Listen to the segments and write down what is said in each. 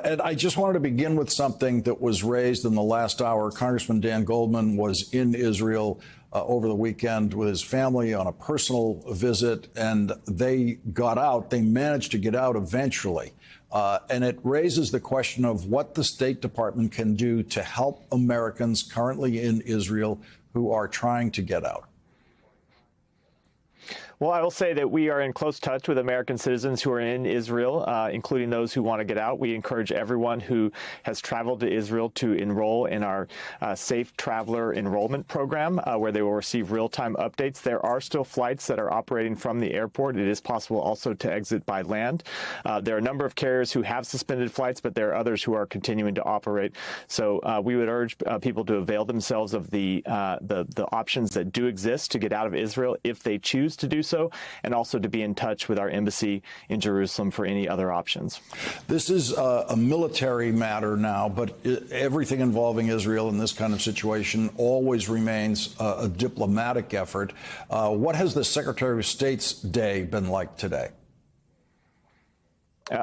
And I just wanted to begin with something that was raised in the last hour. Congressman Dan Goldman was in Israel over the weekend with his family on a personal visit, and they got out. They managed to get out eventually. And it raises the question of what the State Department can do to help Americans currently in Israel who are trying to get out. Well, I will say that we are in close touch with American citizens who are in Israel, including those who want to get out. We encourage everyone who has traveled to Israel to enroll in our Safe Traveler Enrollment Program, where they will receive real-time updates. There are still flights that are operating from the airport. It is possible also to exit by land. There are a number of carriers who have suspended flights, but there are others who are continuing to operate. So we would urge people to avail themselves of the options that do exist to get out of Israel if they choose to do so, and also to be in touch with our embassy in Jerusalem for any other options. This is a military matter now, but everything involving Israel in this kind of situation always remains a diplomatic effort. What has the Secretary of State's day been like today?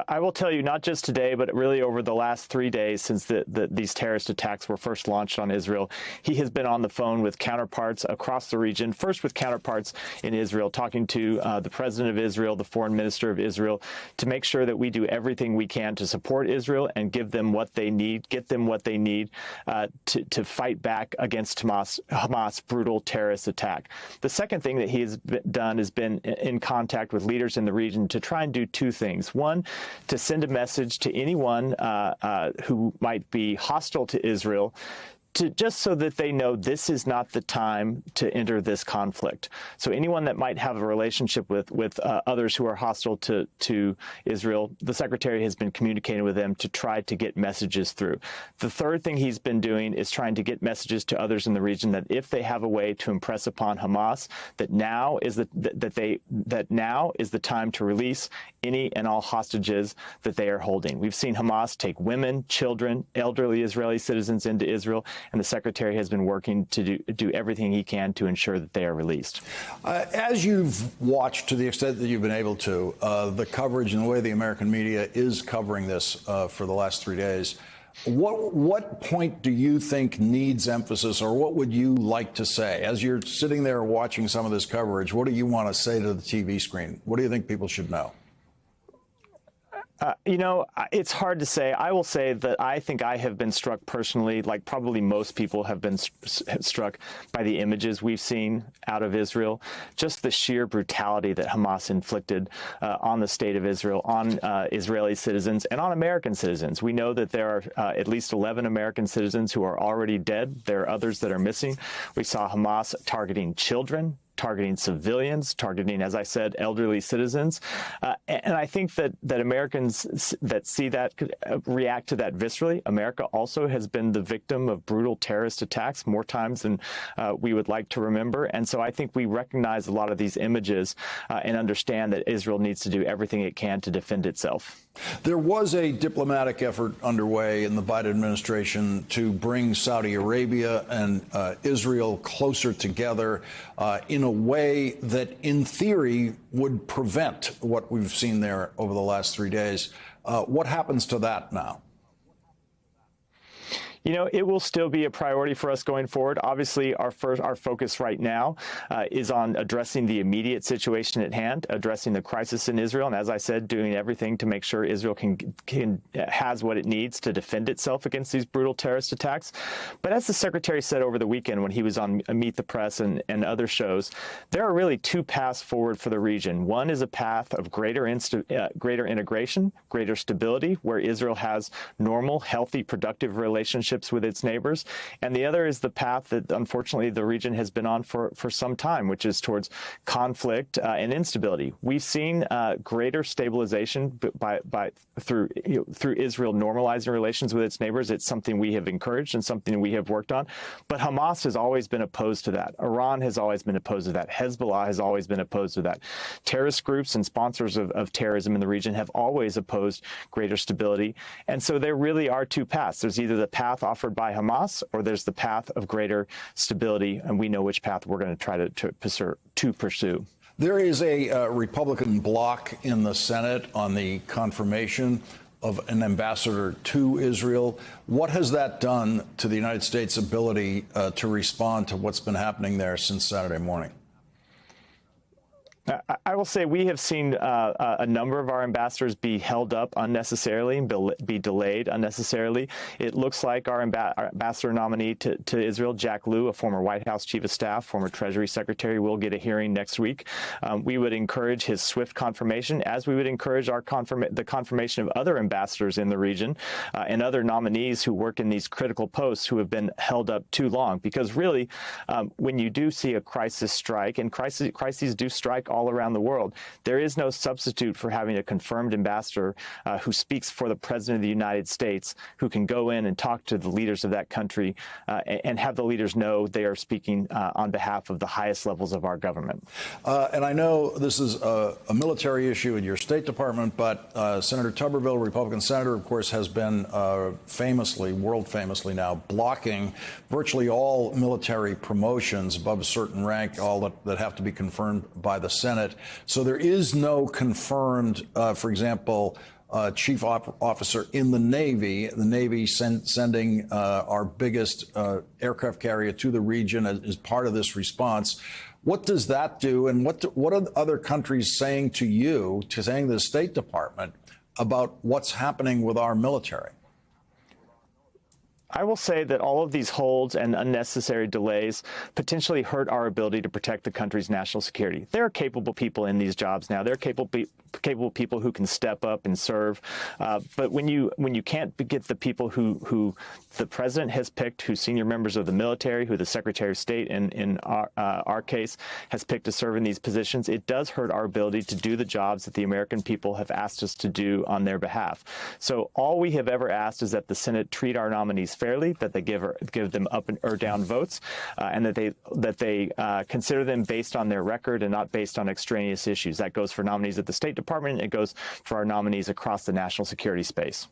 I will tell you, not just today, but really over the last 3 days since these terrorist attacks were first launched on Israel, he has been on the phone with counterparts across the region, first with counterparts in Israel, talking to the president of Israel, the foreign minister of Israel, to make sure that we do everything we can to support Israel and give them what they need, get them what they need to fight back against Hamas' brutal terrorist attack. The second thing that he has done is been in contact with leaders in the region to try and do two things. One, to send a message to anyone who might be hostile to Israel, just so that they know this is not the time to enter this conflict. So anyone that might have a relationship with others who are hostile to Israel, the Secretary has been communicating with them to try to get messages through. The third thing he's been doing is trying to get messages to others in the region that if they have a way to impress upon Hamas, that now is the time to release any and all hostages that they are holding. We've seen Hamas take women, children, elderly Israeli citizens into Israel, and the Secretary has been working to do everything he can to ensure that they are released. As you've watched, to the extent that you've been able to, the coverage and the way the American media is covering this for the last 3 days, what point do you think needs emphasis, or what would you like to say? As you're sitting there watching some of this coverage, what do you want to say to the TV screen? What do you think people should know? It's hard to say. I will say that I think I have been struck personally, like probably most people have been struck by the images we've seen out of Israel, just the sheer brutality that Hamas inflicted on the state of Israel, on Israeli citizens, and on American citizens. We know that there are at least 11 American citizens who are already dead. There are others that are missing. We saw Hamas targeting children, targeting civilians, targeting, as I said, elderly citizens. And I think that Americans that see that could react to that viscerally. America also has been the victim of brutal terrorist attacks more times than we would like to remember. And so I think we recognize a lot of these images and understand that Israel needs to do everything it can to defend itself. There was a diplomatic effort underway in the Biden administration to bring Saudi Arabia and Israel closer together in a way that, in theory, would prevent what we've seen there over the last 3 days. What happens to that now? It will still be a priority for us going forward. Obviously, our focus right now is on addressing the immediate situation at hand, addressing the crisis in Israel, and as I said, doing everything to make sure Israel has what it needs to defend itself against these brutal terrorist attacks. But as the Secretary said over the weekend when he was on Meet the Press and other shows, there are really two paths forward for the region. One is a path of greater integration, greater stability, where Israel has normal, healthy, productive relationships with its neighbors. And the other is the path that, unfortunately, the region has been on for some time, which is towards conflict and instability. We've seen greater stabilization through Israel normalizing relations with its neighbors. It's something we have encouraged and something we have worked on. But Hamas has always been opposed to that. Iran has always been opposed to that. Hezbollah has always been opposed to that. Terrorist groups and sponsors of terrorism in the region have always opposed greater stability. And so there really are two paths. There's either the path offered by Hamas, or there's the path of greater stability, and we know which path we're going to try to pursue. There is a Republican bloc in the Senate on the confirmation of an ambassador to Israel. What has that done to the United States' ability to respond to what's been happening there since Saturday morning? I will say we have seen a number of our ambassadors be held up unnecessarily and be delayed unnecessarily. It looks like our ambassador nominee to Israel, Jack Lew, a former White House chief of staff, former Treasury secretary, will get a hearing next week. We would encourage his swift confirmation, as we would encourage the confirmation of other ambassadors in the region and other nominees who work in these critical posts who have been held up too long. Because really, when you do see a crisis strike, and crises do strike all around the world, there is no substitute for having a confirmed ambassador who speaks for the President of the United States, who can go in and talk to the leaders of that country and have the leaders know they are speaking on behalf of the highest levels of our government. And I know this is a military issue in your State Department, but Senator Tuberville, Republican senator, of course, has been famously, world famously now, blocking virtually all military promotions above a certain rank, all that have to be confirmed by the Senate. So there is no confirmed, for example, chief officer in the Navy sending our biggest aircraft carrier to the region as part of this response. What does that do? And what are other countries saying to you, saying to the State Department about what's happening with our military? I will say that all of these holds and unnecessary delays potentially hurt our ability to protect the country's national security. There are capable people in these jobs now. There are capable people who can step up and serve. But when you can't get the people who the president has picked, who senior members of the military, who the Secretary of State in our case has picked to serve in these positions, it does hurt our ability to do the jobs that the American people have asked us to do on their behalf. So all we have ever asked is that the Senate treat our nominees fairly, that they give them up or down votes, and that they consider them based on their record and not based on extraneous issues. That goes for nominees at the State Department. It goes for our nominees across the national security space.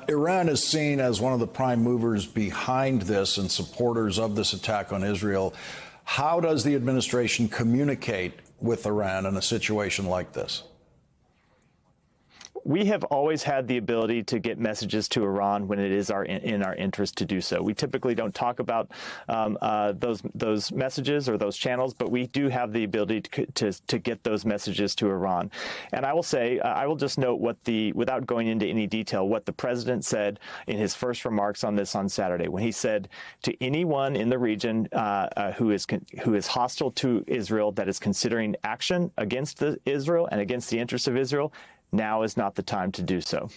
Iran is seen as one of the prime movers behind this and supporters of this attack on Israel. How does the administration communicate with Iran in a situation like this? We have always had the ability to get messages to Iran when it is in our interest to do so. We typically don't talk about those messages or those channels, but we do have the ability to get those messages to Iran. And I will say, I will just note without going into any detail, what the president said in his first remarks on this on Saturday, when he said to anyone in the region who is hostile to Israel, that is considering action against Israel and against the interests of Israel, now is not the time to do so.